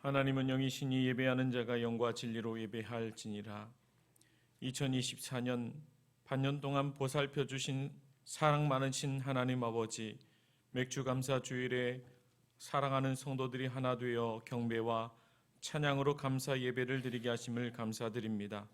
하나님은 영이시니 예배하는 자가 영과 진리로 예배할지니라. 2024년 반년 동안 보살펴 주신 사랑 많으신 하나님 아버지, 맥주 감사 주일에 사랑하는 성도들이 하나 되어 경배와 찬양으로 감사 예배를 드리게 하심을 감사드립니다.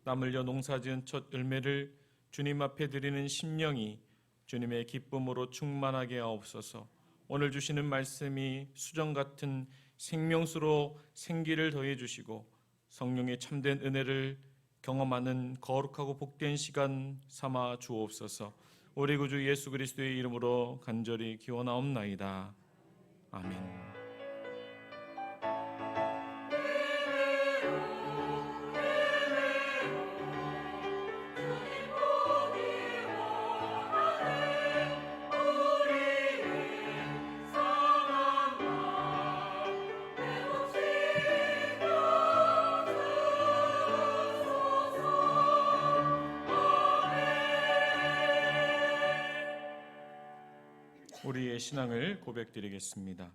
땀 흘려 농사지은 첫 열매를 주님 앞에 드리는 심령이 주님의 기쁨으로 충만하게 하옵소서. 오늘 주시는 말씀이 수정 같은 생명수로 생기를 더해 주시고 성령의 참된 은혜를 경험하는 거룩하고 복된 시간 삼아 주옵소서. 우리 구주 예수 그리스도의 이름으로 간절히 기원하옵나이다. 아멘. 우리의 신앙을 고백드리겠습니다.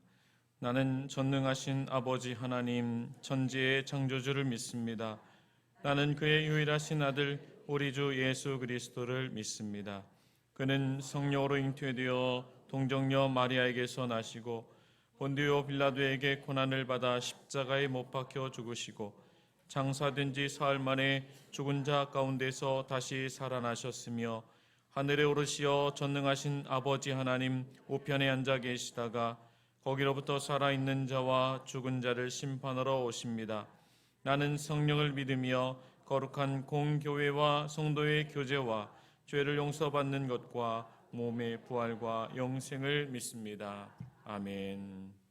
나는 전능하신 아버지 하나님 천지의 창조주를 믿습니다. 나는 그의 유일하신 아들 우리 주 예수 그리스도를 믿습니다. 그는 성령으로 잉태되어 동정녀 마리아에게서 나시고 본디오 빌라도에게 고난을 받아 십자가에 못 박혀 죽으시고 장사된 지 사흘 만에 죽은 자 가운데서 다시 살아나셨으며 하늘에 오르시어 전능하신 아버지 하나님 우편에 앉아 계시다가 거기로부터 살아있는 자와 죽은 자를 심판하러 오십니다. 나는 성령을 믿으며 거룩한 공교회와 성도의 교제와 죄를 용서받는 것과 몸의 부활과 영생을 믿습니다. 아멘.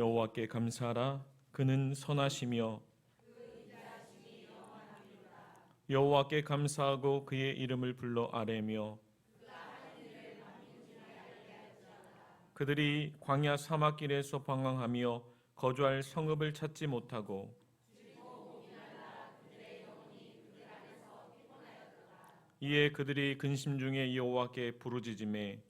여호와께 감사하라. 그는 선하시며 여호와께 감사하고 그의 이름을 불러 아뢰며 그들이 광야 사막길에서 방황하며 거주할 성읍을 찾지 못하고 이에 그들이 근심 중에 여호와께 부르짖음에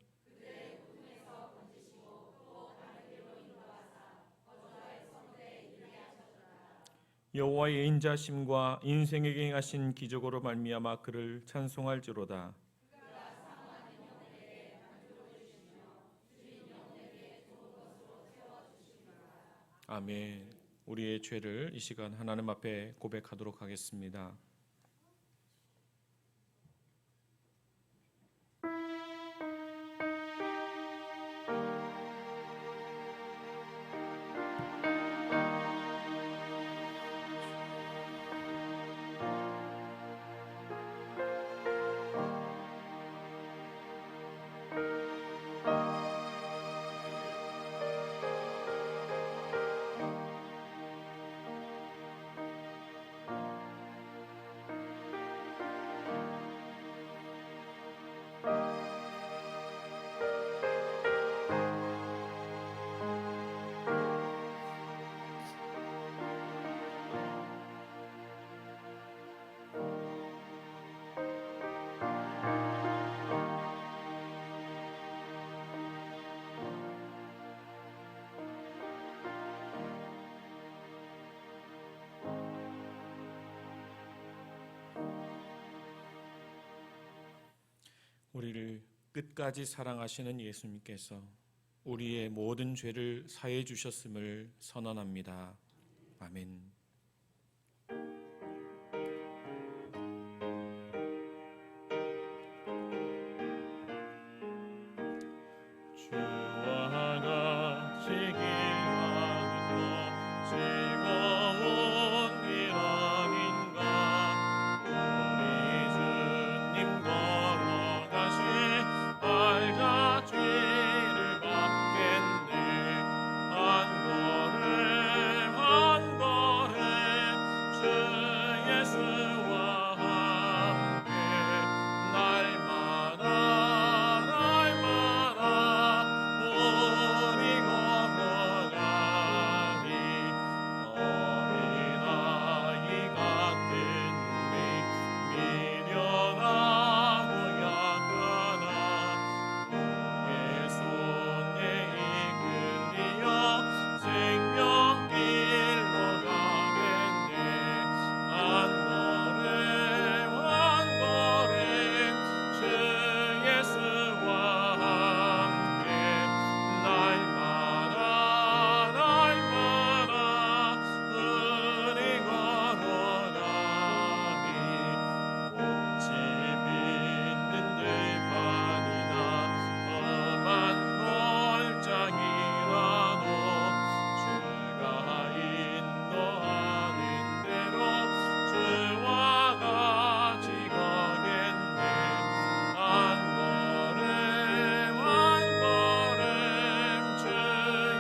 여호와의 인자심과 인생에게 행하신 기적으로 말미암아 그를 찬송할지로다. 아멘. 우리의 죄를 이 시간 하나님 앞에 고백하도록 하겠습니다. 우리를 끝까지 사랑하시는 예수님께서 우리의 모든 죄를 사해 주셨음을 선언합니다. 아멘. 주와 같이 길하는 것 즐거운 길 아닌가. 우리 주님 걸어가시 알자 죄를 받겠네. 한 걸음 한 걸음 주 예수와 함께 날마다 우리 걸어가니 어린아이 같은 우리 미련하고 약하나 주의 손에 이끌리어 생명길로 가겠네. 한 걸음 한 걸음 주 예수와 함께 날마다 우리 걸어가니 꽃이 피는 들판이나 험한 골짜기라도 주가 인도하는 대로 주와 같이 가겠네. 한 걸음 한 걸음 주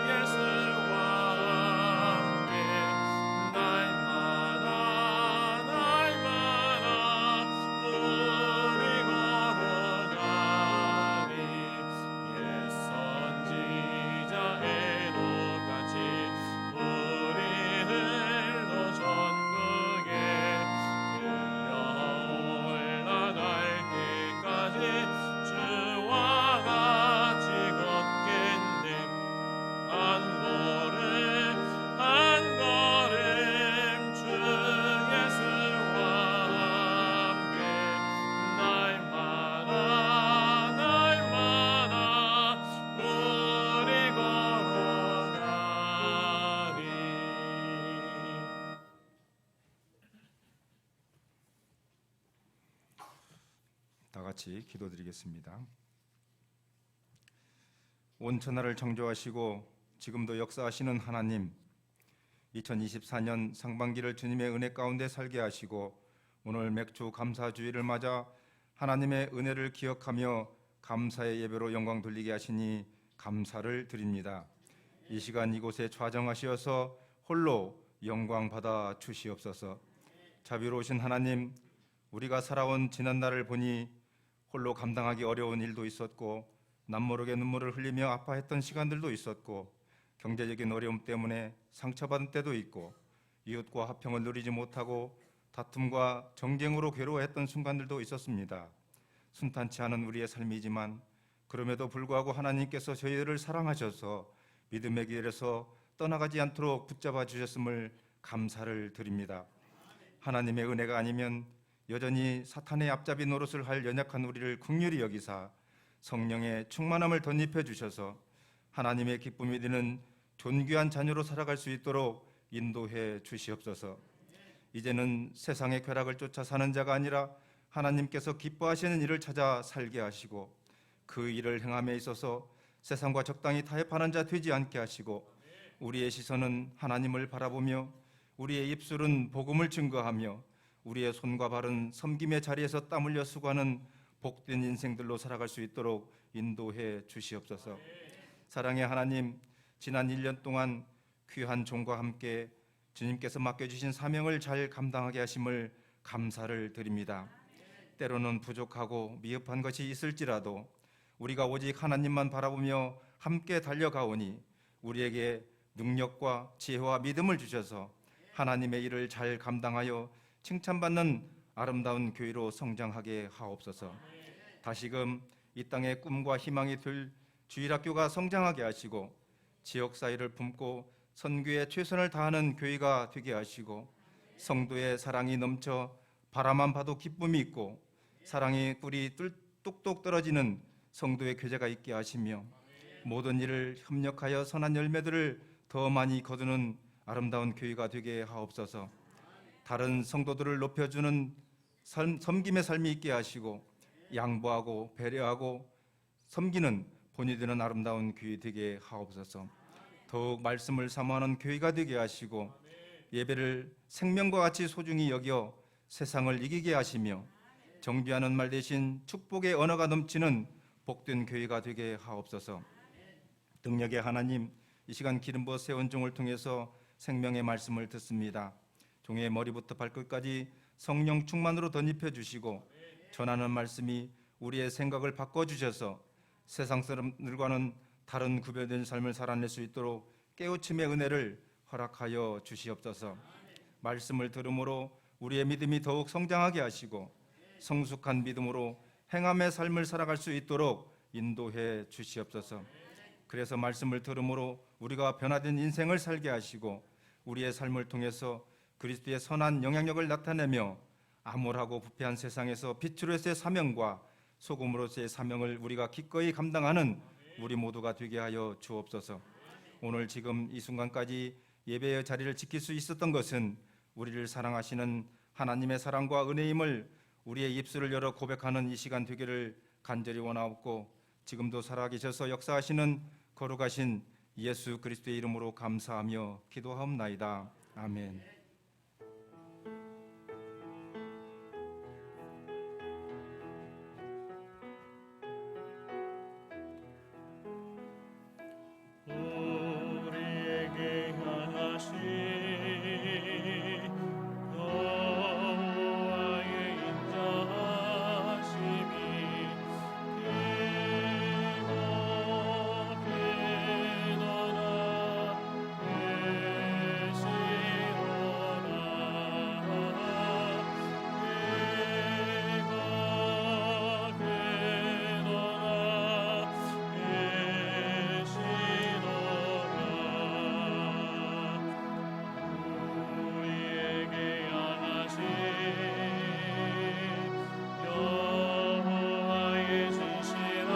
예수와 함께 날마다 우리 걸어가니 옛 선지자 에녹같이 우리 흘러 전국에 들려 올라갈 때까지 주와 같이 걷겠네. 한 걸음 한 걸음 주 예수와 함께 날마다 우리 걸어가니. 다 같이 기도드리겠습니다. 온 천하를 창조하시고 지금도 역사하시는 하나님, 2024년 상반기를 주님의 은혜 가운데 살게 하시고 오늘 맥주 감사주의를 맞아 하나님의 은혜를 기억하며 감사의 예배로 영광 돌리게 하시니 감사를 드립니다. 이 시간 이곳에 좌정하시어서 홀로 영광 받아 주시옵소서. 자비로우신 하나님, 우리가 살아온 지난 날을 보니 홀로 감당하기 어려운 일도 있었고 남모르게 눈물을 흘리며 아파했던 시간들도 있었고 경제적인 어려움 때문에 상처받은 때도 있고 이웃과 화평을 누리지 못하고 다툼과 정쟁으로 괴로워했던 순간들도 있었습니다. 순탄치 않은 우리의 삶이지만 그럼에도 불구하고 하나님께서 저희들을 사랑하셔서 믿음의 길에서 떠나가지 않도록 붙잡아 주셨음을 감사를 드립니다. 하나님의 은혜가 아니면 여전히 사탄의 앞잡이 노릇을 할 연약한 우리를 긍휼히 여기사 성령의 충만함을 덧입혀 주셔서 하나님의 기쁨이 되는 존귀한 자녀로 살아갈 수 있도록 인도해 주시옵소서. 이제는 세상의 쾌락을 쫓아 사는 자가 아니라 하나님께서 기뻐하시는 일을 찾아 살게 하시고 그 일을 행함에 있어서 세상과 적당히 타협하는 자 되지 않게 하시고 우리의 시선은 하나님을 바라보며 우리의 입술은 복음을 증거하며 우리의 손과 발은 섬김의 자리에서 땀 흘려 수고하는 복된 인생들로 살아갈 수 있도록 인도해 주시옵소서. 사랑의 하나님, 지난 1년 동안 귀한 종과 함께 주님께서 맡겨주신 사명을 잘 감당하게 하심을 감사를 드립니다. 때로는 부족하고 미흡한 것이 있을지라도 우리가 오직 하나님만 바라보며 함께 달려가오니 우리에게 능력과 지혜와 믿음을 주셔서 하나님의 일을 잘 감당하여 칭찬받는 아름다운 교회로 성장하게 하옵소서. 다시금 이 땅의 꿈과 희망이 될 주일학교가 성장하게 하시고 지역사회를 품고 선교에 최선을 다하는 교회가 되게 하시고 성도의 사랑이 넘쳐 바라만 봐도 기쁨이 있고 사랑의 뿔이 뚝뚝 떨어지는 성도의 교제가 있게 하시며 모든 일을 협력하여 선한 열매들을 더 많이 거두는 아름다운 교회가 되게 하옵소서. 다른 성도들을 높여주는 섬김의 삶이 있게 하시고 양보하고 배려하고 섬기는 본이 되는 아름다운 교회 되게 하옵소서. 더욱 말씀을 사모하는 교회가 되게 하시고 예배를 생명과 같이 소중히 여겨 세상을 이기게 하시며 정죄하는 말 대신 축복의 언어가 넘치는 복된 교회가 되게 하옵소서. 능력의 하나님, 이 시간 기름 부어 세운 종을 통해서 생명의 말씀을 듣습니다. 종의 머리부터 발끝까지 성령 충만으로 덧입혀 주시고 전하는 말씀이 우리의 생각을 바꿔주셔서 세상 사람들과는 다른 구별된 삶을 살아낼 수 있도록 깨우침의 은혜를 허락하여 주시옵소서. 말씀을 들음으로 우리의 믿음이 더욱 성장하게 하시고 성숙한 믿음으로 행함의 삶을 살아갈 수 있도록 인도해 주시옵소서. 그래서 말씀을 들음으로 우리가 변화된 인생을 살게 하시고 우리의 삶을 통해서 그리스도의 선한 영향력을 나타내며 암울하고 부패한 세상에서 빛으로서의 사명과 소금으로서의 사명을 우리가 기꺼이 감당하는 우리 모두가 되게 하여 주옵소서. 오늘 지금 이 순간까지 예배의 자리를 지킬 수 있었던 것은 우리를 사랑하시는 하나님의 사랑과 은혜임을 우리의 입술을 열어 고백하는 이 시간 되기를 간절히 원하옵고 지금도 살아계셔서 역사하시는 거룩하신 예수 그리스도의 이름으로 감사하며 기도하옵나이다. 아멘. 우리에게 향하신 여호와의 인자하심이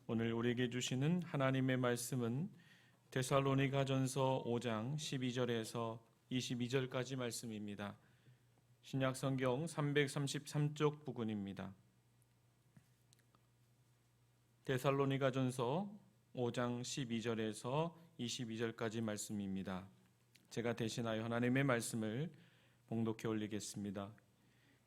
오늘 우리에게 주시는 하나님의 말씀은 데살로니가전서 5장 12절에서 22절까지 말씀입니다. 신약 성경 333쪽 부근입니다. 데살로니가전서 5장 12절에서 22절까지 말씀입니다. 제가 대신하여 하나님의 말씀을 봉독해 올리겠습니다.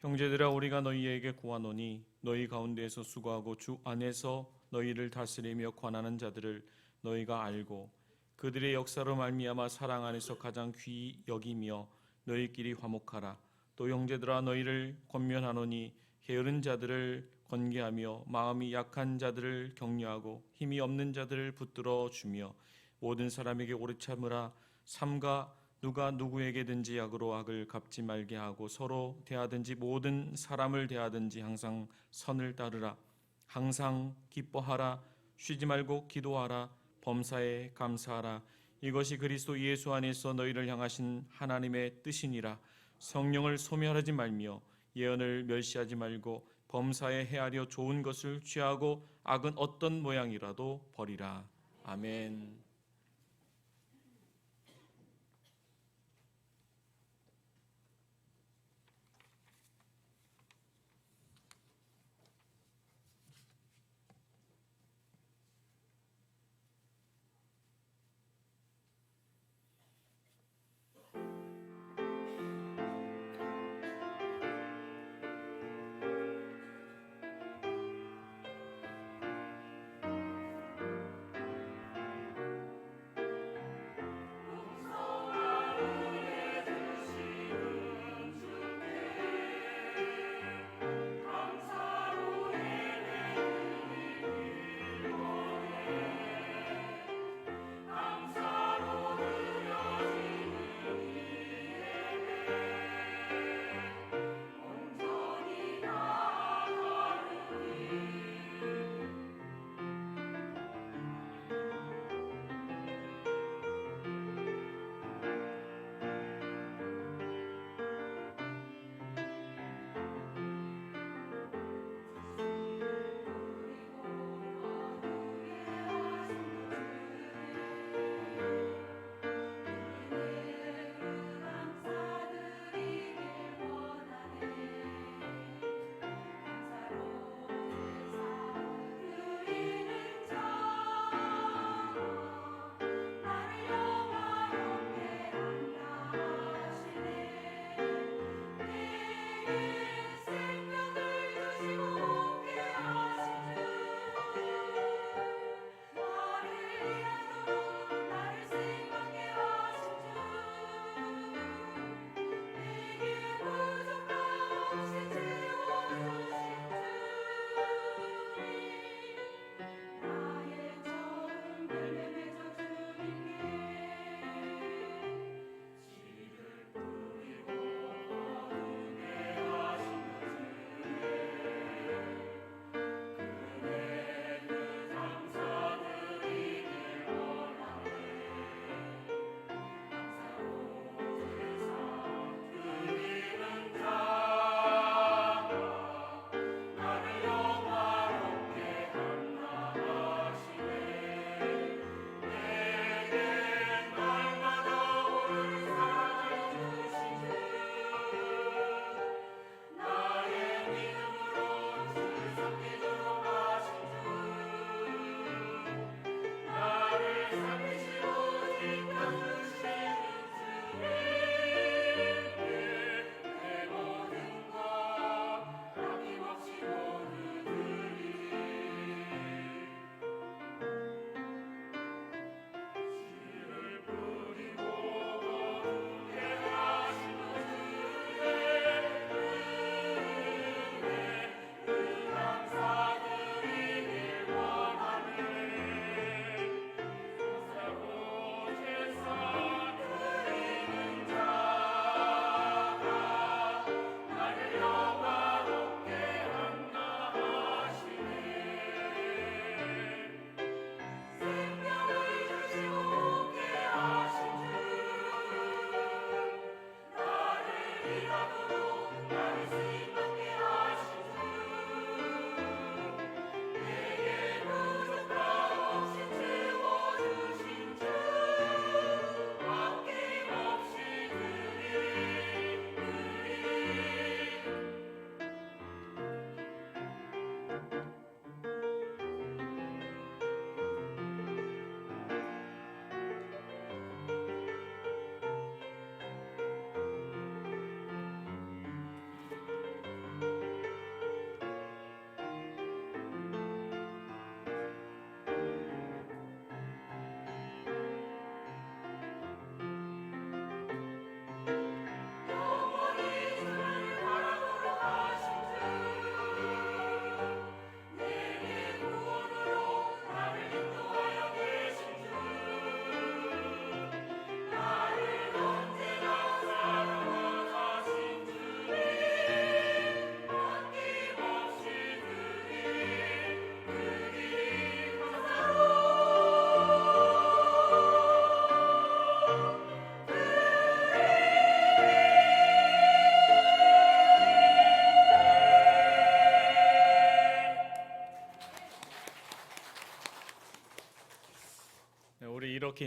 형제들아, 우리가 너희에게 구하노니 너희 가운데에서 수고하고 주 안에서 너희를 다스리며 관하는 자들을 너희가 알고 그들의 역사로 말미암아 사랑 안에서 가장 귀히 여기며 너희끼리 화목하라. 또 형제들아, 너희를 권면하노니 게으른 자들을 권계하며 마음이 약한 자들을 격려하고 힘이 없는 자들을 붙들어 주며 모든 사람에게 오래 참으라. 삼가 누가 누구에게든지 악으로 악을 갚지 말게 하고 서로 대하든지 모든 사람을 대하든지 항상 선을 따르라. 항상 기뻐하라. 쉬지 말고 기도하라. 범사에 감사하라. 이것이 그리스도 예수 안에서 너희를 향하신 하나님의 뜻이니라. 성령을 소멸하지 말며 예언을 멸시하지 말고 범사에 헤아려 좋은 것을 취하고 악은 어떤 모양이라도 버리라. 아멘.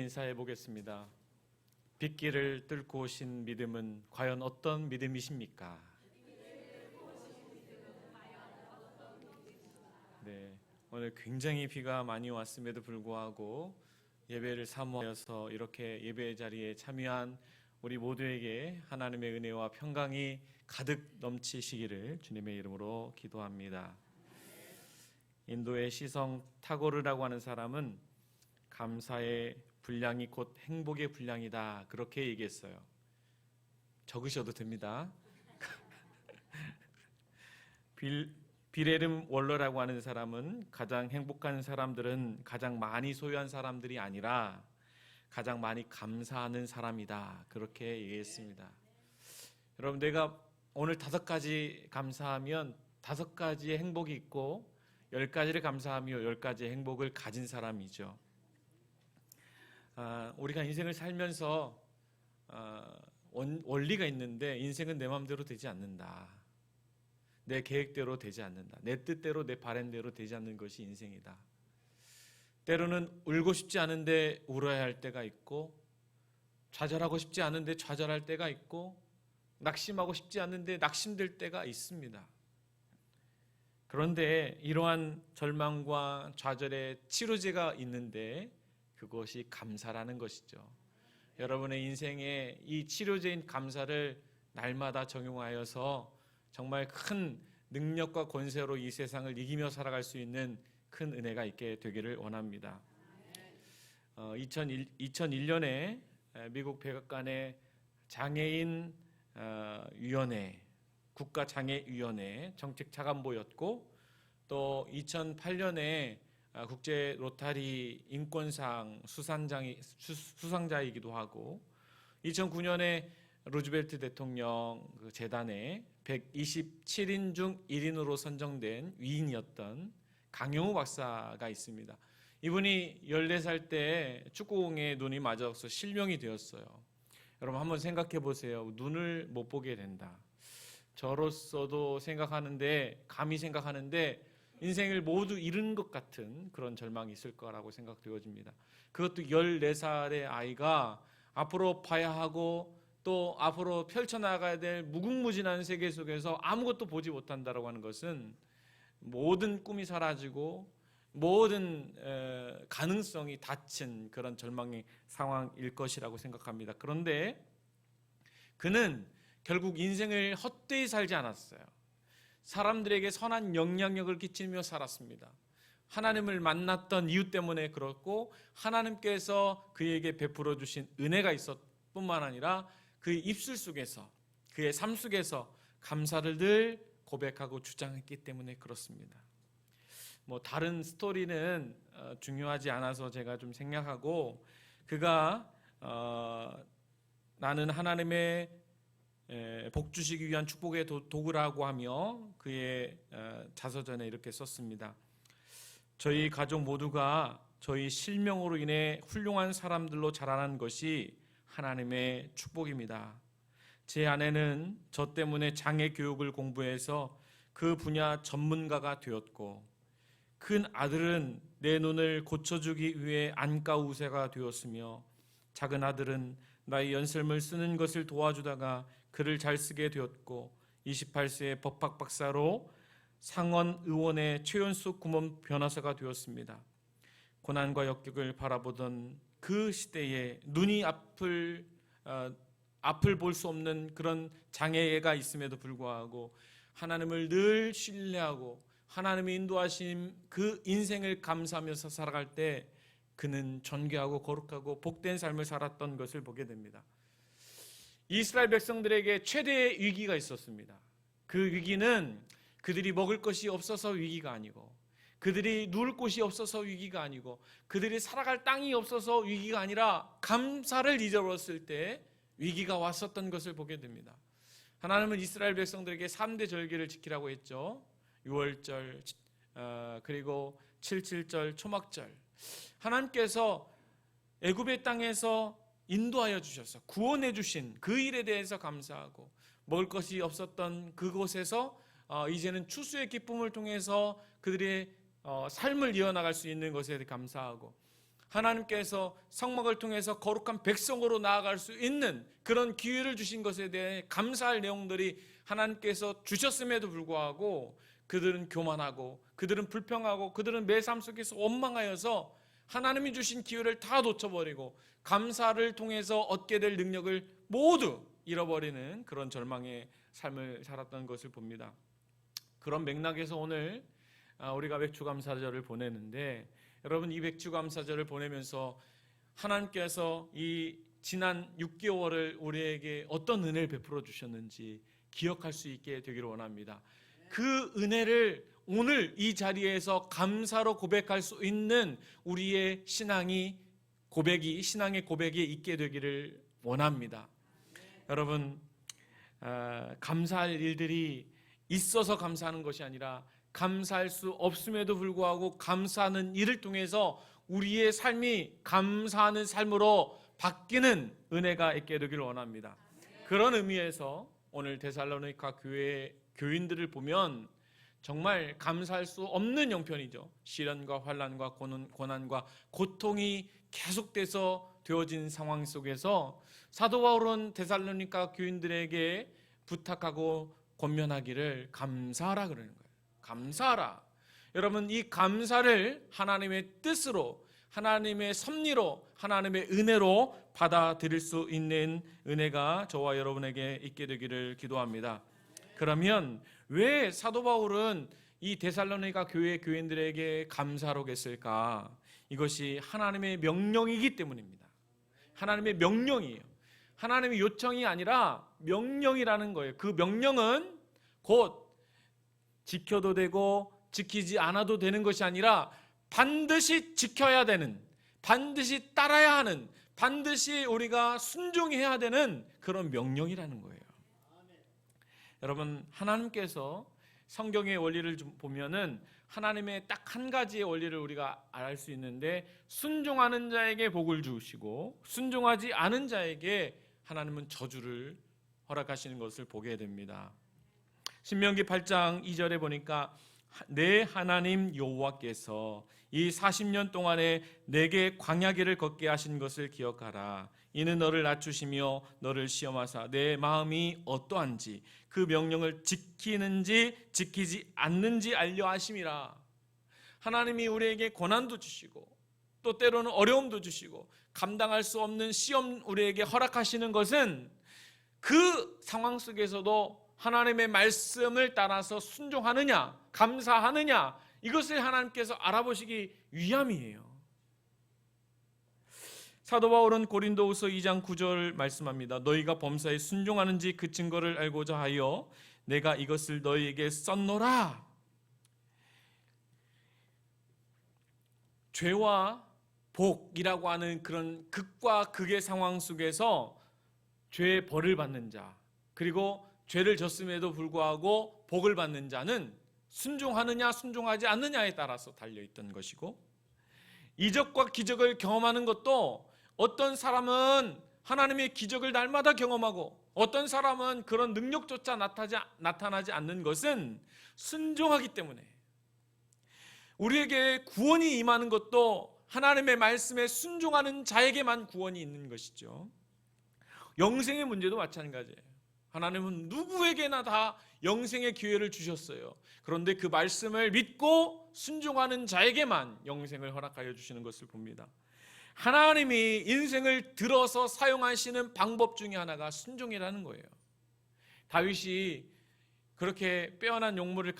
인사해 보겠습니다. 빗길을 뚫고 오신 믿음은 과연 어떤 믿음이십니까? 네, 오늘 굉장히 비가 많이 왔음에도 불구하고 예배를 사모하여서 이렇게 예배 자리에 참여한 우리 모두에게 하나님의 은혜와 평강이 가득 넘치시기를 주님의 이름으로 기도합니다. 인도의 시성 타고르라고 하는 사람은 감사의 분량이 곧 행복의 분량이다, 그렇게 얘기했어요. 적으셔도 됩니다. 빌헤름 월러라고 하는 사람은 가장 행복한 사람들은 가장 많이 소유한 사람들이 아니라 가장 많이 감사하는 사람이다, 그렇게 얘기했습니다. 여러분, 내가 오늘 5가지 감사하면 5가지의 행복이 있고 10가지를 감사하며 10가지의 행복을 가진 사람이죠. 우리가 인생을 살면서 원리가 있는데 인생은 내 마음대로 되지 않는다. 내 계획대로 되지 않는다. 내 뜻대로 내 바람대로 되지 않는 것이 인생이다. 때로는 울고 싶지 않은데 울어야 할 때가 있고, 좌절하고 싶지 않은데 좌절할 때가 있고, 낙심하고 싶지 않은데 낙심될 때가 있습니다. 그런데 이러한 절망과 좌절의 치료제가 있는데 그것이 감사라는 것이죠. 여러분의 인생에 이 치료제인 감사를 날마다 적용하여서 정말 큰 능력과 권세로 이 세상을 이기며 살아갈 수 있는 큰 은혜가 있게 되기를 원합니다. 2001년에 미국 백악관의 장애인 위원회, 국가장애위원회 정책차관보였고, 또 2008년에 국제 로타리 인권상 수상자이기도 하고, 2009년에 루즈벨트 대통령 재단에 127인 중 1인으로 선정된 위인이었던 강용우 박사가 있습니다. 이분이 14살 때 축구공에 눈이 맞아서 실명이 되었어요. 여러분, 한번 생각해 보세요. 눈을 못 보게 된다. 저로서도 감히 생각하는데 인생을 모두 잃은 것 같은 그런 절망이 있을 거라고 생각되어집니다. 그것도 14살의 아이가 앞으로 봐야 하고 또 앞으로 펼쳐나가야 될 무궁무진한 세계 속에서 아무것도 보지 못한다라고 하는 것은 모든 꿈이 사라지고 모든 가능성이 닫힌 그런 절망의 상황일 것이라고 생각합니다. 그런데 그는 결국 인생을 헛되이 살지 않았어요. 사람들에게 선한 영향력을 끼치며 살았습니다. 하나님을 만났던 이유 때문에 그렇고, 하나님께서 그에게 베풀어 주신 은혜가 있었 뿐만 아니라 그의 입술 속에서, 그의 삶 속에서 감사를 늘 고백하고 주장했기 때문에 그렇습니다. 다른 스토리는 중요하지 않아서 제가 좀 생략하고, 그가 나는 하나님의 복 주시기 위한 축복의 도구라고 하며 그의 자서전에 이렇게 썼습니다. 저희 가족 모두가 저희 실명으로 인해 훌륭한 사람들로 자라난 것이 하나님의 축복입니다. 제 아내는 저 때문에 장애 교육을 공부해서 그 분야 전문가가 되었고, 큰 아들은 내 눈을 고쳐주기 위해 안과 의사가 되었으며, 작은 아들은 나의 연설문을 쓰는 것을 도와주다가 글을 잘 쓰게 되었고, 28세에 법학 박사로 상원 의원의 최연소顧問변호사가 되었습니다. 고난과 역경을 바라보던 그 시대에 눈이 앞을 볼 수 없는 그런 장애가 있음에도 불구하고 하나님을 늘 신뢰하고 하나님의 인도하심 그 인생을 감사하면서 살아갈 때 그는 존귀하고 거룩하고 복된 삶을 살았던 것을 보게 됩니다. 이스라엘 백성들에게 최대의 위기가 있었습니다. 그 위기는 그들이 먹을 것이 없어서 위기가 아니고, 그들이 누울 곳이 없어서 위기가 아니고, 그들이 살아갈 땅이 없어서 위기가 아니라 감사를 잊어버렸을 때 위기가 왔었던 것을 보게 됩니다. 하나님은 이스라엘 백성들에게 3대 절기를 지키라고 했죠. 6월절, 그리고 7.7절 초막절. 하나님께서 애굽의 땅에서 인도하여 주셔서 구원해 주신 그 일에 대해서 감사하고, 먹을 것이 없었던 그곳에서 이제는 추수의 기쁨을 통해서 그들의 삶을 이어나갈 수 있는 것에 감사하고, 하나님께서 성막을 통해서 거룩한 백성으로 나아갈 수 있는 그런 기회를 주신 것에 대해 감사할 내용들이 하나님께서 주셨음에도 불구하고 그들은 교만하고 그들은 불평하고 그들은 매 삶 속에서 원망하여서 하나님이 주신 기회를 다 놓쳐버리고 감사를 통해서 얻게 될 능력을 모두 잃어버리는 그런 절망의 삶을 살았던 것을 봅니다. 그런 맥락에서 오늘 우리가 맥주감사절을 보내는데, 여러분 이 맥주감사절을 보내면서 하나님께서 이 지난 6개월을 우리에게 어떤 은혜를 베풀어 주셨는지 기억할 수 있게 되기를 원합니다. 그 은혜를 오늘 이 자리에서 감사로 고백할 수 있는 우리의 신앙의 고백이 있게 되기를 원합니다. 여러분, 감사할 일들이 있어서 감사하는 것이 아니라 감사할 수 없음에도 불구하고 감사하는 일을 통해서 우리의 삶이 감사하는 삶으로 바뀌는 은혜가 있게 되기를 원합니다. 그런 의미에서 오늘 데살로니가 교회 교인들을 보면 정말 감사할 수 없는 형편이죠. 시련과 환난과 고난과 고통이 계속돼서 되어진 상황 속에서 사도 바울은 데살로니가 교인들에게 부탁하고 권면하기를 감사하라 그러는 거예요. 감사하라. 여러분, 이 감사를 하나님의 뜻으로, 하나님의 섭리로, 하나님의 은혜로 받아들일 수 있는 은혜가 저와 여러분에게 있게 되기를 기도합니다. 그러면 왜 사도 바울은 이 데살로니가 교회 교인들에게 감사로 했을까? 이것이 하나님의 명령이기 때문입니다. 하나님의 명령이에요. 하나님의 요청이 아니라 명령이라는 거예요. 그 명령은 곧 지켜도 되고 지키지 않아도 되는 것이 아니라 반드시 지켜야 되는, 반드시 따라야 하는, 반드시 우리가 순종해야 되는 그런 명령이라는 거예요. 여러분, 하나님께서 성경의 원리를 좀 보면은 하나님의 딱 한 가지의 원리를 우리가 알 수 있는데, 순종하는 자에게 복을 주시고 순종하지 않은 자에게 하나님은 저주를 허락하시는 것을 보게 됩니다. 신명기 8장 2절에 보니까 내 하나님 여호와께서 이 40년 동안에 내게 광야길을 걷게 하신 것을 기억하라. 이는 너를 낮추시며 너를 시험하사 내 마음이 어떠한지 그 명령을 지키는지 지키지 않는지 알려 하심이라. 하나님이 우리에게 고난도 주시고 또 때로는 어려움도 주시고 감당할 수 없는 시험 우리에게 허락하시는 것은 그 상황 속에서도 하나님의 말씀을 따라서 순종하느냐 감사하느냐 이것을 하나님께서 알아보시기 위함이에요. 사도 바울은 고린도후서 2장 9절 말씀합니다. 너희가 범사에 순종하는지 그 증거를 알고자 하여 내가 이것을 너희에게 썼노라. 죄와 복이라고 하는 그런 극과 극의 상황 속에서 죄의 벌을 받는 자, 그리고 죄를 졌음에도 불구하고 복을 받는 자는 순종하느냐 순종하지 않느냐에 따라서 달려있던 것이고, 이적과 기적을 경험하는 것도 어떤 사람은 하나님의 기적을 날마다 경험하고 어떤 사람은 그런 능력조차 나타나지 않는 것은 순종하기 때문에, 우리에게 구원이 임하는 것도 하나님의 말씀에 순종하는 자에게만 구원이 있는 것이죠. 영생의 문제도 마찬가지예요. 하나님은 누구에게나 다 영생의 기회를 주셨어요. 그런데 그 말씀을 믿고 순종하는 자에게만 영생을 허락하여 주시는 것을 봅니다. 하나님이 인생을 들어서 사용하시는 방법 중에 하나가 순종이라는 거예요. 다윗이 그렇게 빼어난 용모를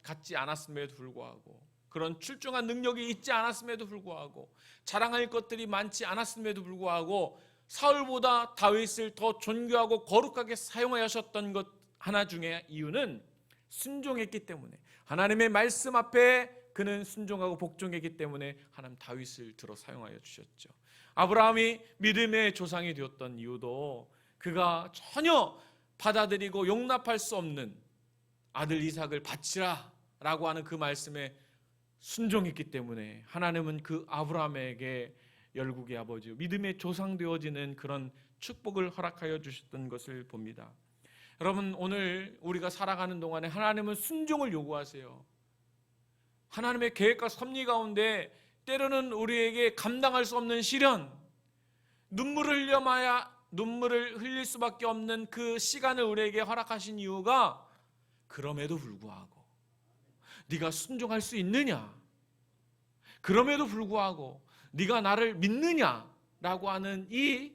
갖지 않았음에도 불구하고, 그런 출중한 능력이 있지 않았음에도 불구하고, 자랑할 것들이 많지 않았음에도 불구하고 사울보다 다윗을 더 존귀하고 거룩하게 사용하셨던 것 하나 중에 이유는 순종했기 때문에, 하나님의 말씀 앞에 그는 순종하고 복종했기 때문에 하나님 다윗을 들어 사용하여 주셨죠. 아브라함이 믿음의 조상이 되었던 이유도 그가 전혀 받아들이고 용납할 수 없는 아들 이삭을 바치라 라고 하는 그 말씀에 순종했기 때문에 하나님은 그 아브라함에게 열국의 아버지, 믿음의 조상 되어지는 그런 축복을 허락하여 주셨던 것을 봅니다. 여러분, 오늘 우리가 살아가는 동안에 하나님은 순종을 요구하세요. 하나님의 계획과 섭리 가운데 때로는 우리에게 감당할 수 없는 시련, 눈물을 흘릴 수밖에 없는 그 시간을 우리에게 허락하신 이유가 그럼에도 불구하고 네가 순종할 수 있느냐? 그럼에도 불구하고 네가 나를 믿느냐라고 하는 이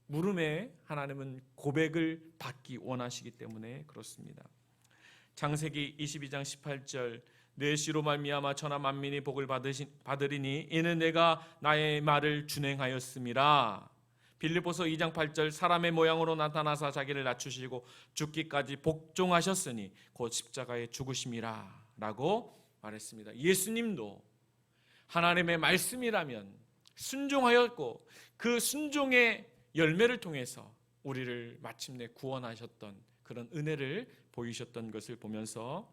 물음에 하나님은 고백을 받기 원하시기 때문에 그렇습니다. 창세기 22장 18절 내 씨로 말미암아 천하 만민이 복을 받으리니 이는 내가 나의 말을 준행하였음이라. 빌립보서 2장 8절 사람의 모양으로 나타나사 자기를 낮추시고 죽기까지 복종하셨으니 곧 십자가에 죽으심이라 라고 말했습니다. 예수님도 하나님의 말씀이라면 순종하였고 그 순종의 열매를 통해서 우리를 마침내 구원하셨던 그런 은혜를 보이셨던 것을 보면서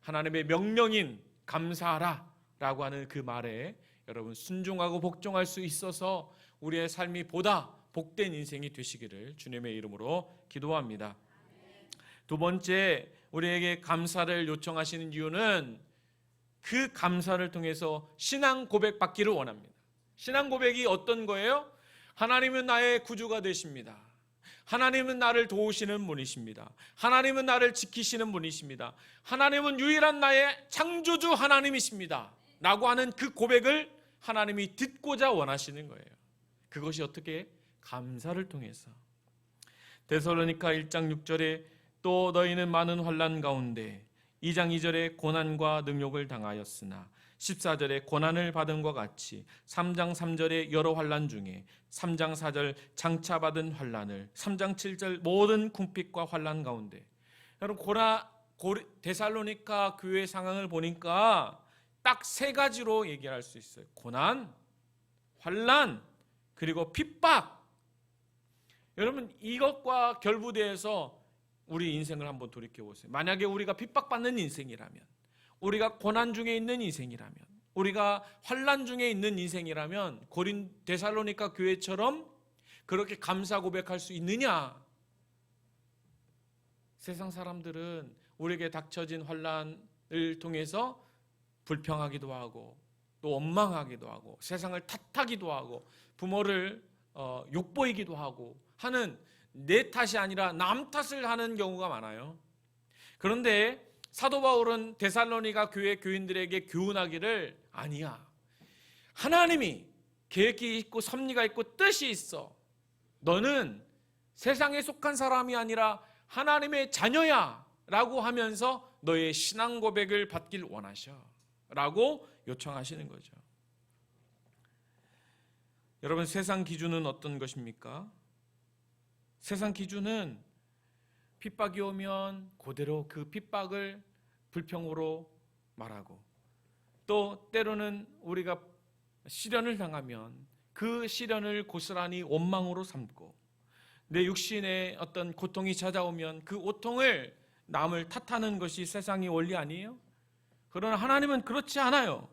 하나님의 명령인 감사하라 라고 하는 그 말에 여러분 순종하고 복종할 수 있어서 우리의 삶이 보다 복된 인생이 되시기를 주님의 이름으로 기도합니다. 두 번째, 우리에게 감사를 요청하시는 이유는 그 감사를 통해서 신앙 고백 받기를 원합니다. 신앙 고백이 어떤 거예요? 하나님은 나의 구주가 되십니다. 하나님은 나를 도우시는 분이십니다. 하나님은 나를 지키시는 분이십니다. 하나님은 유일한 나의 창조주 하나님이십니다. 라고 하는 그 고백을 하나님이 듣고자 원하시는 거예요. 그것이 어떻게? 감사를 통해서. 데살로니가 1장 6절에 또 너희는 많은 환난 가운데 2장 2절에 고난과 능욕을 당하였으나 14절에 고난을 받음과 같이 3장 3절에 여러 환난 중에 3장 4절 장차받은 환난을 3장 7절 모든 궁핍과 환난 가운데. 여러분 데살로니가 교회 상황을 보니까 딱 세 가지로 얘기할 수 있어요. 고난, 환난, 그리고 핍박. 여러분 이것과 결부돼서 우리 인생을 한번 돌이켜보세요. 만약에 우리가 핍박받는 인생이라면, 우리가 고난 중에 있는 인생이라면, 우리가 환난 중에 있는 인생이라면 데살로니가 교회처럼 그렇게 감사 고백할 수 있느냐? 세상 사람들은 우리에게 닥쳐진 환난을 통해서 불평하기도 하고 또 원망하기도 하고 세상을 탓하기도 하고 부모를 욕보이기도 하고 하는 내 탓이 아니라 남 탓을 하는 경우가 많아요. 그런데 사도 바울은 데살로니가 교회 교인들에게 교훈하기를 아니야. 하나님이 계획이 있고 섭리가 있고 뜻이 있어. 너는 세상에 속한 사람이 아니라 하나님의 자녀야 라고 하면서 너의 신앙 고백을 받길 원하셔 라고 요청하시는 거죠. 여러분 세상 기준은 어떤 것입니까? 세상 기준은 핍박이 오면 그대로 그 핍박을 불평으로 말하고 또 때로는 우리가 시련을 당하면 그 시련을 고스란히 원망으로 삼고 내 육신에 어떤 고통이 찾아오면 그 고통을 남을 탓하는 것이 세상의 원리 아니에요? 그러나 하나님은 그렇지 않아요.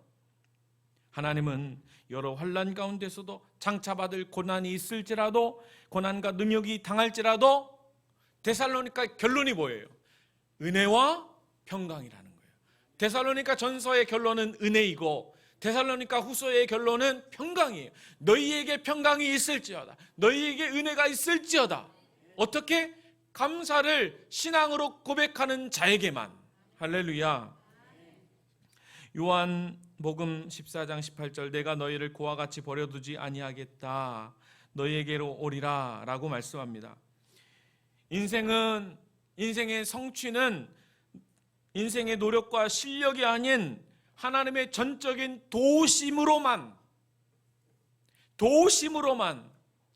하나님은 여러 환난 가운데서도 장차받을 고난이 있을지라도 고난과 능력이 당할지라도 데살로니가 결론이 뭐예요? 은혜와 평강이라는 거예요. 데살로니가 전서의 결론은 은혜이고 데살로니가 후서의 결론은 평강이에요. 너희에게 평강이 있을지어다. 너희에게 은혜가 있을지어다. 어떻게? 감사를 신앙으로 고백하는 자에게만. 할렐루야. 요한복음 14장 18절 내가 너희를 그와 같이 버려두지 아니하겠다. 너희에게로 오리라 라고 말씀합니다. 인생의 성취는 인생의 노력과 실력이 아닌 하나님의 전적인 도우심으로만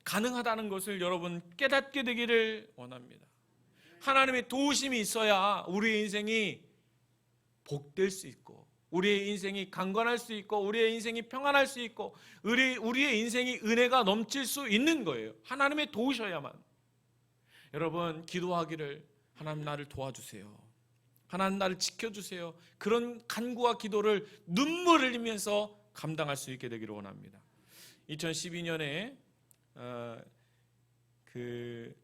가능하다는 것을 여러분 깨닫게 되기를 원합니다. 하나님의 도우심이 있어야 우리의 인생이 복될 수 있고 우리의 인생이 강건할 수 있고 우리의 인생이 평안할 수 있고 우리의 인생이 은혜가 넘칠 수 있는 거예요. 하나님의 도우셔야만. 여러분 기도하기를 하나님 나를 도와주세요. 하나님 나를 지켜주세요. 그런 간구와 기도를 눈물을 흘리면서 감당할 수 있게 되기를 원합니다. 2012년에 그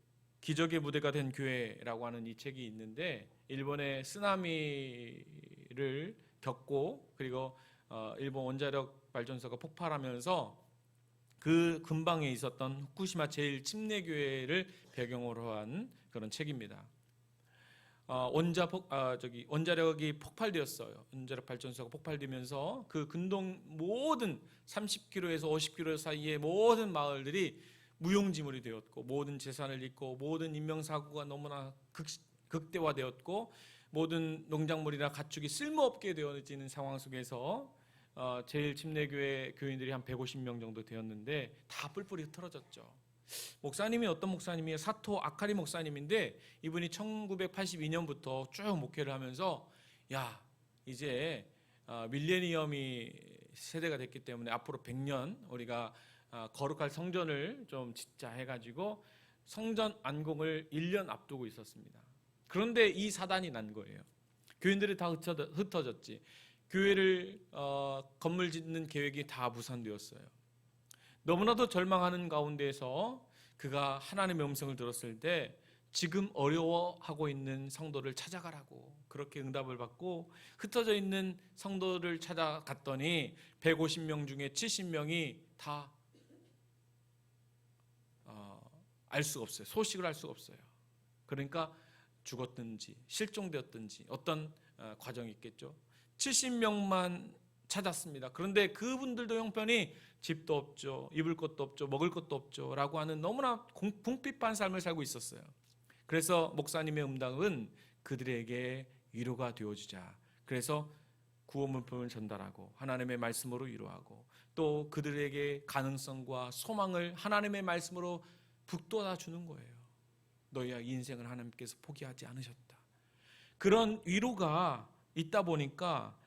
기적의 무대가 된 교회라고 하는 이 책이 있는데 일본의 쓰나미를 겪고 그리고 일본 원자력 발전소가 폭발하면서 그 근방에 있었던 후쿠시마 제1침례교회를 배경으로 한 그런 책입니다. 원자력이 폭발되었어요. 원자력 발전소가 폭발되면서 그 근동 모든 30km에서 50km 사이의 모든 마을들이 무용지물이 되었고, 모든 재산을 잃고, 모든 인명사고가 너무나 극대화되었고, 모든 농작물이나 가축이 쓸모없게 되어지는 상황 속에서 제1침례교회 교인들이 한 150명 정도 되었는데 다 뿔뿔이 흩어졌죠. 목사님이 어떤 목사님이에요? 사토 아카리 목사님인데, 이분이 1982년부터 쭉 목회를 하면서 이제 밀레니엄이 세대가 됐기 때문에 앞으로 100년 우리가 거룩할 성전을 좀 짓자 해가지고 성전 완공을 1년 앞두고 있었습니다. 그런데 이 사단이 난 거예요. 교인들이 다 흩어졌지. 교회를 건물 짓는 계획이 다 무산되었어요. 너무나도 절망하는 가운데에서 그가 하나님의 음성을 들었을 때 지금 어려워하고 있는 성도를 찾아가라고 그렇게 응답을 받고, 흩어져 있는 성도를 찾아갔더니 150명 중에 70명이 다 알 수가 없어요. 소식을 알 수가 없어요. 그러니까 죽었든지 실종되었든지 어떤 과정이 있겠죠. 70명만 찾았습니다. 그런데 그분들도 형편이 집도 없죠, 입을 것도 없죠, 먹을 것도 없죠 라고 하는 너무나 궁핍한 삶을 살고 있었어요. 그래서 목사님의 응답은 그들에게 위로가 되어주자. 그래서 구원물품을 전달하고 하나님의 말씀으로 위로하고, 또 그들에게 가능성과 소망을 하나님의 말씀으로 북돋아 주는 거예요. 너희야 이 인생을 하나님께서 포기하지 않으셨다. 그런 위로가 있다 보니까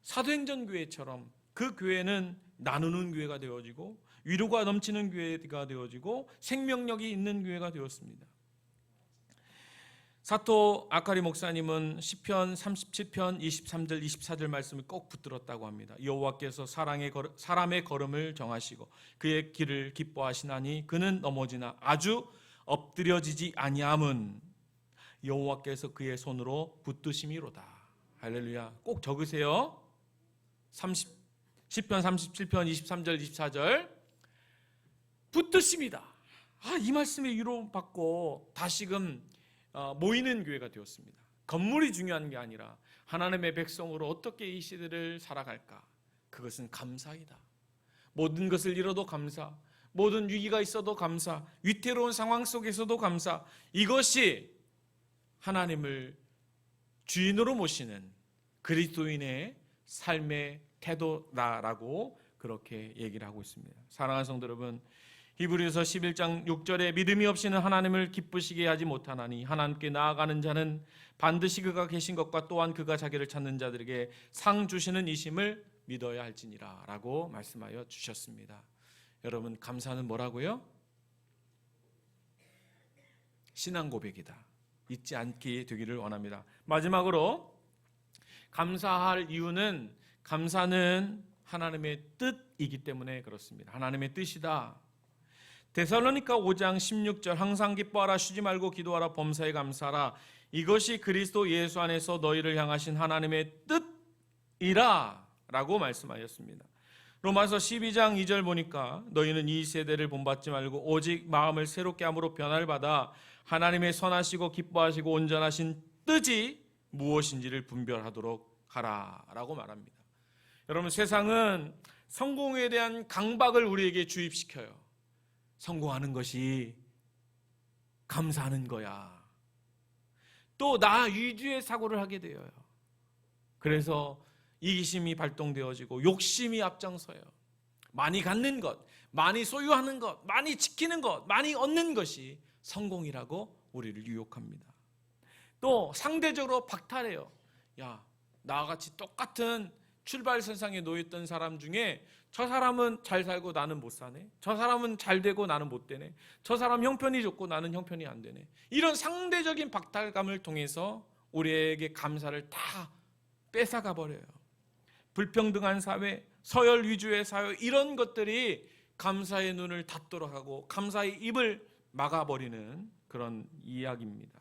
사도행전 교회처럼 그 교회는 나누는 교회가 되어지고, 위로가 넘치는 교회가 되어지고, 생명력이 있는 교회가 되었습니다. 사토 아카리 목사님은 시편 37편 23절 24절 말씀을 꼭 붙들었다고 합니다. 여호와께서 사람의 걸음을 정하시고 그의 길을 기뻐하시나니 그는 넘어지나 아주 엎드려지지 아니함은 여호와께서 그의 손으로 붙드심이로다. 할렐루야. 꼭 적으세요. 시편 37편 23절 24절 붙드심이다. 이 말씀에 위로받고 다시금 모이는 교회가 되었습니다. 건물이 중요한 게 아니라 하나님의 백성으로 어떻게 이 시대를 살아갈까, 그것은 감사이다. 모든 것을 잃어도 감사, 모든 위기가 있어도 감사, 위태로운 상황 속에서도 감사, 이것이 하나님을 주인으로 모시는 그리스도인의 삶의 태도다라고 그렇게 얘기를 하고 있습니다. 사랑하는 성도 여러분, 히브리서 11장 6절에 믿음이 없이는 하나님을 기쁘시게 하지 못하나니 하나님께 나아가는 자는 반드시 그가 계신 것과 또한 그가 자기를 찾는 자들에게 상 주시는 이심을 믿어야 할지니라 라고 말씀하여 주셨습니다. 여러분, 감사는 뭐라고요? 신앙 고백이다. 잊지 않게 되기를 원합니다. 마지막으로 감사할 이유는, 감사는 하나님의 뜻이기 때문에 그렇습니다. 하나님의 뜻이다. 데살로니가 5장 16절 항상 기뻐하라, 쉬지 말고 기도하라, 범사에 감사하라, 이것이 그리스도 예수 안에서 너희를 향하신 하나님의 뜻이라 라고 말씀하셨습니다. 로마서 12장 2절 보니까 너희는 이 세대를 본받지 말고 오직 마음을 새롭게 함으로 변화를 받아 하나님의 선하시고 기뻐하시고 온전하신 뜻이 무엇인지를 분별하도록 하라 라고 말합니다. 여러분, 세상은 성공에 대한 강박을 우리에게 주입시켜요. 성공하는 것이 감사하는 거야. 또 나 위주의 사고를 하게 되어요. 그래서 이기심이 발동되어지고 욕심이 앞장서요. 많이 갖는 것, 많이 소유하는 것, 많이 지키는 것, 많이 얻는 것이 성공이라고 우리를 유혹합니다. 또 상대적으로 박탈해요. 나와 같이 똑같은 출발선상에 놓였던 사람 중에 저 사람은 잘 살고 나는 못 사네, 저 사람은 잘 되고 나는 못 되네, 저 사람 형편이 좋고 나는 형편이 안 되네. 이런 상대적인 박탈감을 통해서 우리에게 감사를 다 뺏어가 버려요. 불평등한 사회, 서열 위주의 사회, 이런 것들이 감사의 눈을 닫도록 하고 감사의 입을 막아버리는 그런 이야기입니다.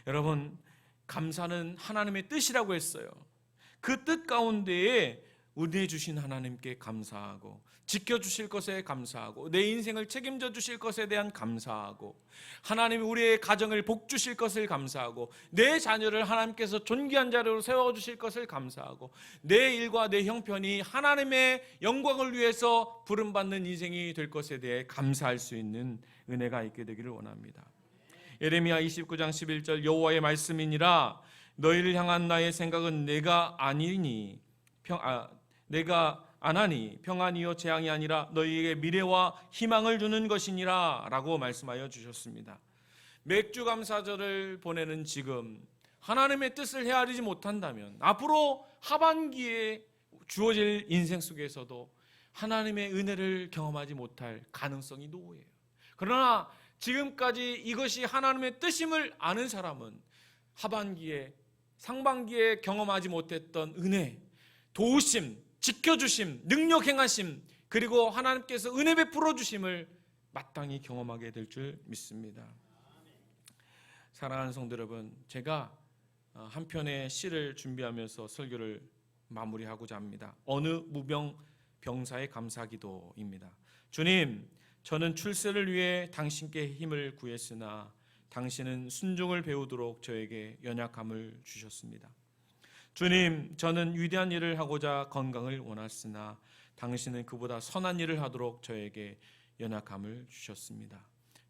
여러분, 감사는 하나님의 뜻이라고 했어요. 그 뜻 가운데에 은혜 주신 하나님께 감사하고, 지켜주실 것에 감사하고, 내 인생을 책임져 주실 것에 대한 감사하고, 하나님이 우리의 가정을 복 주실 것을 감사하고, 내 자녀를 하나님께서 존귀한 자료로 세워주실 것을 감사하고, 내 일과 내 형편이 하나님의 영광을 위해서 부름받는 인생이 될 것에 대해 감사할 수 있는 은혜가 있게 되기를 원합니다. 예레미야 29장 11절 여호와의 말씀이니라 너희를 향한 나의 생각은 내가 아니니 내가 안 하니 평안이요 재앙이 아니라 너희에게 미래와 희망을 주는 것이니라 라고 말씀하여 주셨습니다. 맥주감사절을 보내는 지금 하나님의 뜻을 헤아리지 못한다면 앞으로 하반기에 주어질 인생 속에서도 하나님의 은혜를 경험하지 못할 가능성이 노후해요. 그러나 지금까지 이것이 하나님의 뜻임을 아는 사람은 하반기에 상반기에 경험하지 못했던 은혜, 도우심, 지켜주심, 능력 행하심, 그리고 하나님께서 은혜 베풀어 주심을 마땅히 경험하게 될 줄 믿습니다. 사랑하는 성도 여러분, 제가 한 편의 시를 준비하면서 설교를 마무리하고자 합니다. 어느 무병 병사의 감사기도입니다. 주님, 저는 출세를 위해 당신께 힘을 구했으나 당신은 순종을 배우도록 저에게 연약함을 주셨습니다. 주님, 저는 위대한 일을 하고자 건강을 원했으나 당신은 그보다 선한 일을 하도록 저에게 연약함을 주셨습니다.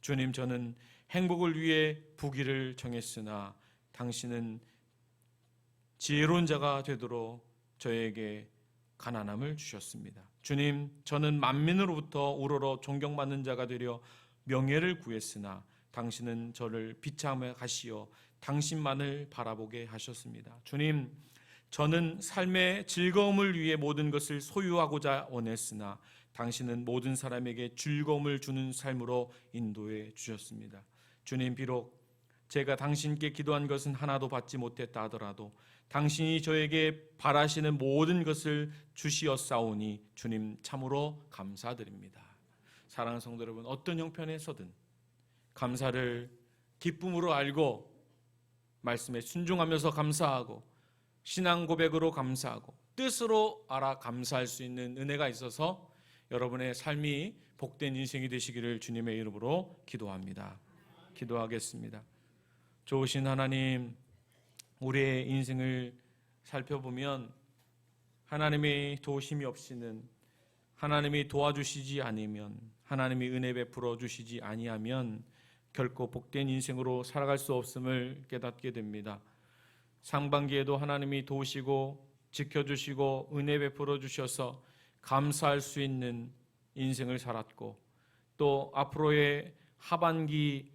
주님, 저는 행복을 위해 부귀를 정했으나 당신은 지혜로운 자가 되도록 저에게 가난함을 주셨습니다. 주님, 저는 만민으로부터 우러러 존경받는 자가 되려 명예를 구했으나 당신은 저를 비참하게 하시어 당신만을 바라보게 하셨습니다. 주님, 저는 삶의 즐거움을 위해 모든 것을 소유하고자 원했으나 당신은 모든 사람에게 즐거움을 주는 삶으로 인도해 주셨습니다. 주님, 비록 제가 당신께 기도한 것은 하나도 받지 못했다 하더라도 당신이 저에게 바라시는 모든 것을 주시었사오니 주님 참으로 감사드립니다. 사랑하는 성도 여러분, 어떤 형편에서든 감사를 기쁨으로 알고 말씀에 순종하면서 감사하고 신앙 고백으로 감사하고 뜻으로 알아 감사할 수 있는 은혜가 있어서 여러분의 삶이 복된 인생이 되시기를 주님의 이름으로 기도합니다. 기도하겠습니다. 좋으신 하나님, 우리의 인생을 살펴보면 하나님의 도우심이 없이는, 하나님이 도와주시지 않으면, 하나님이 은혜 베풀어 주시지 아니하면 결코 복된 인생으로 살아갈 수 없음을 깨닫게 됩니다. 상반기에도 하나님이 도우시고 지켜주시고 은혜 베풀어 주셔서 감사할 수 있는 인생을 살았고, 또 앞으로의 하반기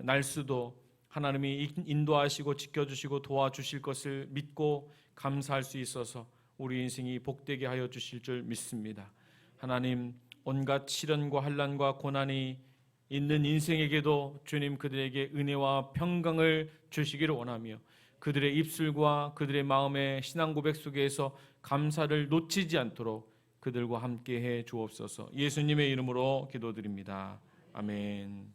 날수도 하나님이 인도하시고 지켜주시고 도와주실 것을 믿고 감사할 수 있어서 우리 인생이 복되게 하여 주실 줄 믿습니다. 하나님, 온갖 시련과 환난과 고난이 있는 인생에게도 주님 그들에게 은혜와 평강을 주시기를 원하며 그들의 입술과 그들의 마음의 신앙 고백 속에서 감사를 놓치지 않도록 그들과 함께해 주옵소서. 예수님의 이름으로 기도드립니다. 아멘.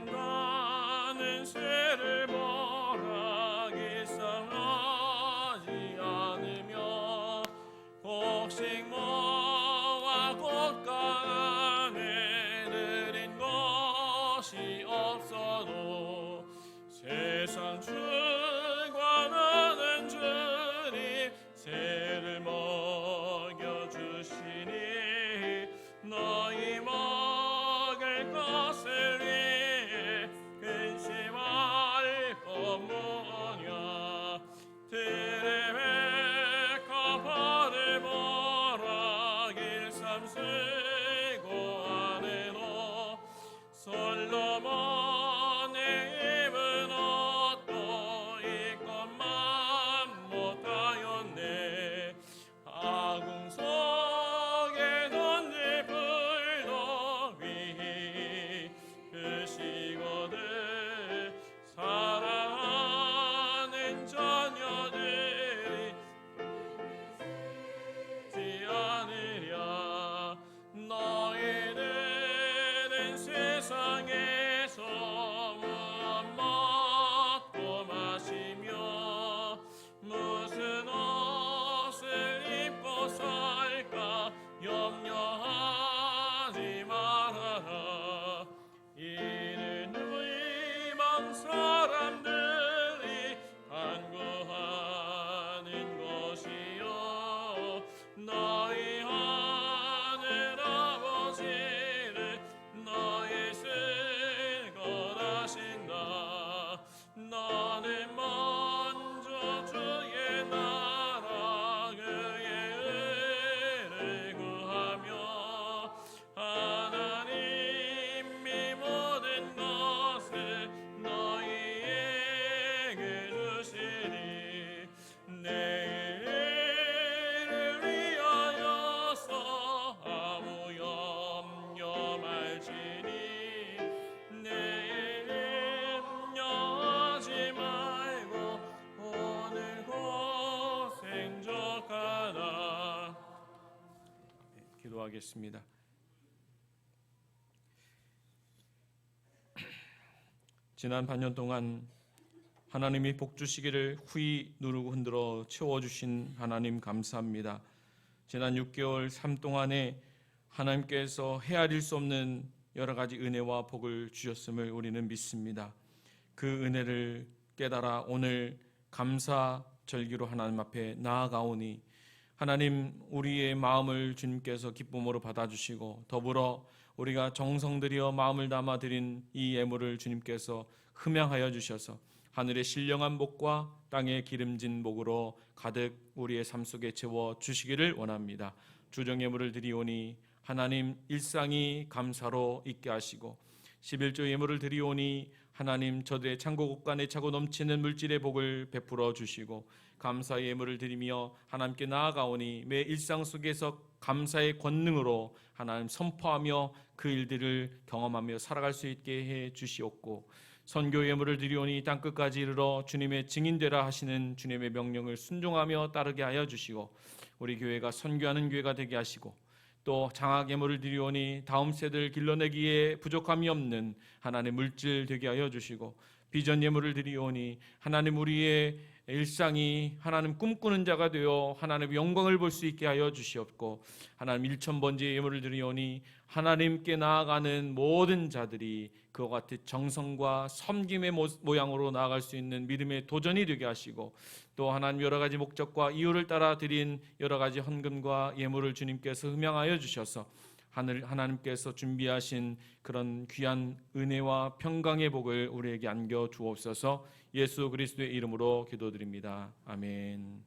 공중가는 새를 보라기 상하지 않으며 곡식모와 꽃가 안에 들인 것이 없어도 세상 주관하는 주님 새를 먹여주시니 너희 먹을 것을 위해 근심할 것 뭐냐. 들의 백합화를 보라 기도하겠습니다. 지난 반년 동안 하나님이 복 주시기를 후히 누르고 흔들어 채워주신 하나님 감사합니다. 지난 6개월 삶 동안에 하나님께서 헤아릴 수 없는 여러 가지 은혜와 복을 주셨음을 우리는 믿습니다. 그 은혜를 깨달아 오늘 감사 절기로 하나님 앞에 나아가오니 하나님 우리의 마음을 주님께서 기쁨으로 받아주시고 더불어 우리가 정성 들여 마음을 담아 드린 이 예물을 주님께서 흠양하여 주셔서 하늘의 신령한 복과 땅의 기름진 복으로 가득 우리의 삶 속에 채워 주시기를 원합니다. 주정 예물을 드리오니 하나님 일상이 감사로 있게 하시고 11조 예물을 드리오니 하나님 저들의 창고 곳간에 차고 넘치는 물질의 복을 베풀어 주시고 감사의 예물을 드리며 하나님께 나아가오니 매 일상 속에서 감사의 권능으로 하나님 선포하며 그 일들을 경험하며 살아갈 수 있게 해 주시옵고 선교 예물을 드리오니 땅끝까지 이르러 주님의 증인되라 하시는 주님의 명령을 순종하며 따르게 하여 주시고 우리 교회가 선교하는 교회가 되게 하시고 또 장학 예물을 드리오니 다음 세대를 길러내기에 부족함이 없는 하나님의 물질 되게 하여 주시고 비전 예물을 드리오니 하나님 우리의 일상이 하나님 꿈꾸는 자가 되어 하나님의 영광을 볼 수 있게 하여 주시옵고 하나님 1,000번째 예물을 드리오니 하나님께 나아가는 모든 자들이 그와 같은 정성과 섬김의 모양으로 나아갈 수 있는 믿음의 도전이 되게 하시고 또 하나님 여러 가지 목적과 이유를 따라 드린 여러 가지 헌금과 예물을 주님께서 흠양하여 주셔서 하나님께서 준비하신 그런 귀한 은혜와 평강의 복을 우리에게 안겨 주옵소서. 예수 그리스도의 이름으로 기도드립니다. 아멘.